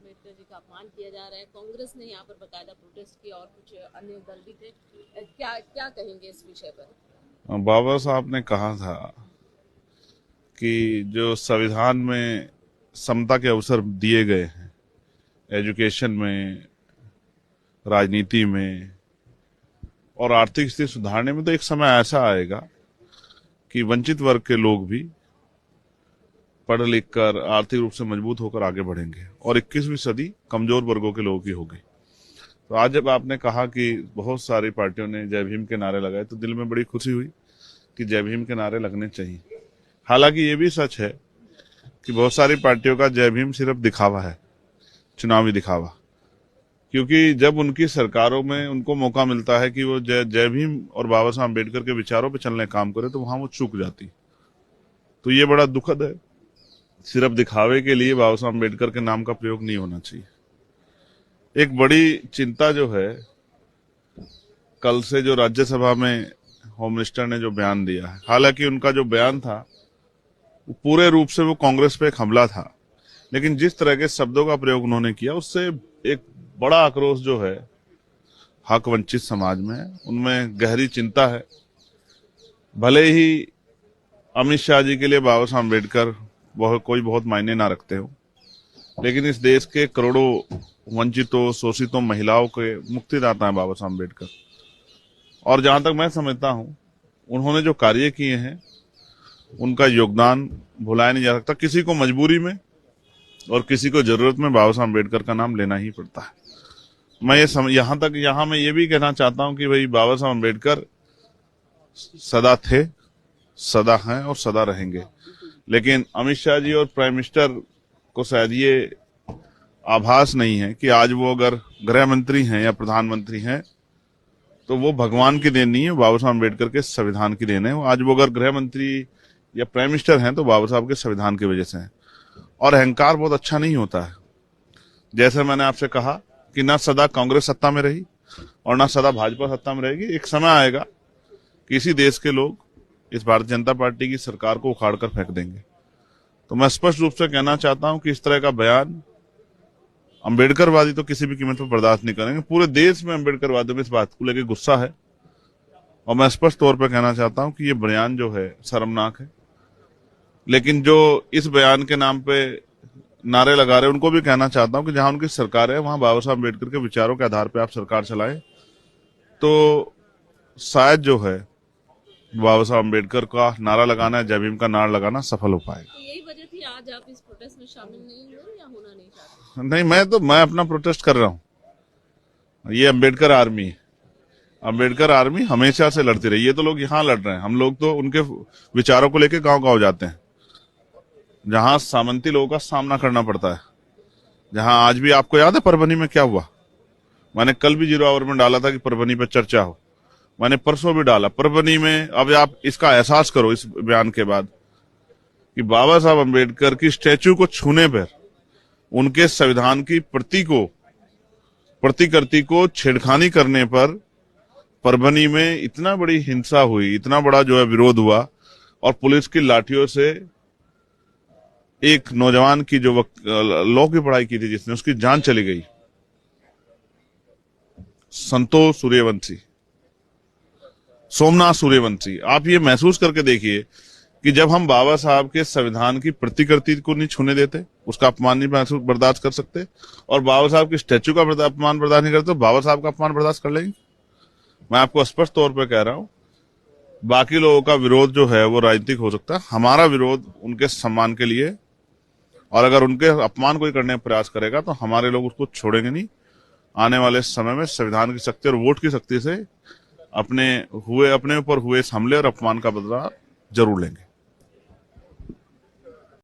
अम्बेडकर जी का अपमान किया जा रहा है। कांग्रेस ने यहाँ पर बकायदा प्रोटेस्ट किया और कुछ अन्य दल भी थे। क्या क्या कहेंगे इस विषय पर? बाबा साहब ने कहा था कि जो संविधान में समता के अवसर दिए गए हैं, एजुकेशन में, राजनीति में और आर्थिक स्थिति सुधारने में, तो एक समय ऐसा आएगा कि वंचित वर्ग के लोग भी पढ़ लिख कर आर्थिक रूप से मजबूत होकर आगे बढ़ेंगे और 21वीं सदी कमजोर वर्गों के लोगों की होगी। तो आज जब आपने कहा कि बहुत सारी पार्टियों ने जय भीम के नारे लगाए, तो दिल में बड़ी खुशी हुई कि जय भीम के नारे लगने चाहिए। हालांकि ये भी सच है कि बहुत सारी पार्टियों का जय भीम सिर्फ दिखावा है, चुनावी दिखावा, क्योंकि जब उनकी सरकारों में उनको मौका मिलता है कि वो जय भीम और बाबा साहब अम्बेडकर के विचारों पर चलने काम करे, तो वहां वो चूक जाती। तो ये बड़ा दुखद है। सिर्फ दिखावे के लिए बाबा साहब अम्बेडकर के नाम का प्रयोग नहीं होना चाहिए। एक बड़ी चिंता जो है, कल से जो राज्यसभा में होम मिनिस्टर ने जो बयान दिया है, हालांकि उनका जो बयान था वो पूरे रूप से वो कांग्रेस पे एक हमला था, लेकिन जिस तरह के शब्दों का प्रयोग उन्होंने किया उससे एक बड़ा आक्रोश जो है हक वंचित समाज में है, उनमें गहरी चिंता है। भले ही अमित शाह जी के लिए बाबा साहब अम्बेडकर कोई बहुत मायने ना रखते हो, लेकिन इस देश के करोड़ों वंचितों, शोषितों, महिलाओं के मुक्तिदाता है बाबा साहब अम्बेडकर। और जहां तक मैं समझता हूं, उन्होंने जो कार्य किए हैं उनका योगदान भुलाया नहीं जा सकता। किसी को मजबूरी में और किसी को जरूरत में बाबा साहब अम्बेडकर का नाम लेना ही पड़ता है। मैं यहां मैं ये भी कहना चाहता हूं कि भाई बाबा साहब अम्बेडकर सदा थे, सदा हैं और सदा रहेंगे। लेकिन अमित शाह जी और प्राइम मिनिस्टर को शायद ये आभास नहीं है कि आज वो अगर गृह मंत्री हैं या प्रधानमंत्री हैं तो वो भगवान की देन नहीं है, बाबा साहब अम्बेडकर के संविधान की देन है। आज वो अगर गृह मंत्री या प्राइम मिनिस्टर हैं तो बाबा साहब के संविधान की वजह से है। और अहंकार बहुत अच्छा नहीं होता है। जैसे मैंने आपसे कहा कि ना सदा कांग्रेस सत्ता में रही और ना सदा भाजपा सत्ता में रहेगी। एक समय आएगा कि इसी देश के लोग इस भारतीय जनता पार्टी की सरकार को उखाड़ कर फेंक देंगे। तो मैं स्पष्ट रूप से कहना चाहता हूं कि इस तरह का बयान अम्बेडकरवादी तो किसी भी कीमत पर बर्दाश्त नहीं करेंगे। पूरे देश में अम्बेडकरवादियों में इस बात को लेकर गुस्सा है और मैं स्पष्ट तौर पर कहना चाहता हूं कि ये बयान जो है शर्मनाक है। लेकिन जो इस बयान के नाम पे नारे लगा रहे हैं, उनको भी कहना चाहता हूं कि जहां उनकी सरकार है वहां बाबा साहब अम्बेडकर के विचारों के आधार पर आप सरकार चलाएं, तो शायद जो है बाबा साहब अम्बेडकर का नारा लगाना, जय भीम का नारा लगाना सफल हो पाएगा। तो यही वजह थी आज आप इस प्रोटेस्ट में शामिल नहीं हुए या होना नहीं चाहते? नहीं, मैं अपना प्रोटेस्ट कर रहा हूं। ये अम्बेडकर आर्मी है। अम्बेडकर आर्मी हमेशा से लड़ती रही। ये तो लोग यहाँ लड़ रहे हैं, हम लोग तो उनके विचारों को लेकर गांव-गांव जाते हैं, जहां सामंती लोगों का सामना करना पड़ता है। जहां आज भी आपको याद है परभनी में क्या हुआ? मैंने कल भी 0 आवर में डाला था कि परभनी पर चर्चा हो। मैंने परसों भी डाला परभनी में। अब आप इसका एहसास करो इस बयान के बाद कि बाबा साहब अम्बेडकर की स्टैच्यू को छूने पर, उनके संविधान की प्रतिकृति को छेड़खानी करने पर परभनी में इतना बड़ी हिंसा हुई, इतना बड़ा जो है विरोध हुआ और पुलिस की लाठियों से एक नौजवान की जो लॉ की पढ़ाई की थी जिसने, उसकी जान चली गई। संतोष सूर्यवंशी, सोमनाथ सूर्यवंशी। आप ये महसूस करके देखिए कि जब हम बाबा साहब के संविधान की प्रतिकृति को नहीं छूने देते, उसका अपमान नहीं बर्दाश्त कर सकते, और बाबा साहब की स्टैच्यू का अपमान बर्दाश्त नहीं करते, तो बाबा साहब का अपमान बर्दाश्त कर लेंगे? मैं आपको स्पष्ट तौर पर कह रहा हूं, बाकी लोगों का विरोध जो है वो राजनीतिक हो सकता है, हमारा विरोध उनके सम्मान के लिए। और अगर उनके अपमान कोई करने का प्रयास करेगा तो हमारे लोग उसको छोड़ेंगे नहीं। आने वाले समय में संविधान की शक्ति और वोट की शक्ति से अपने ऊपर हुए इस हमले और अपमान का बदला जरूर लेंगे।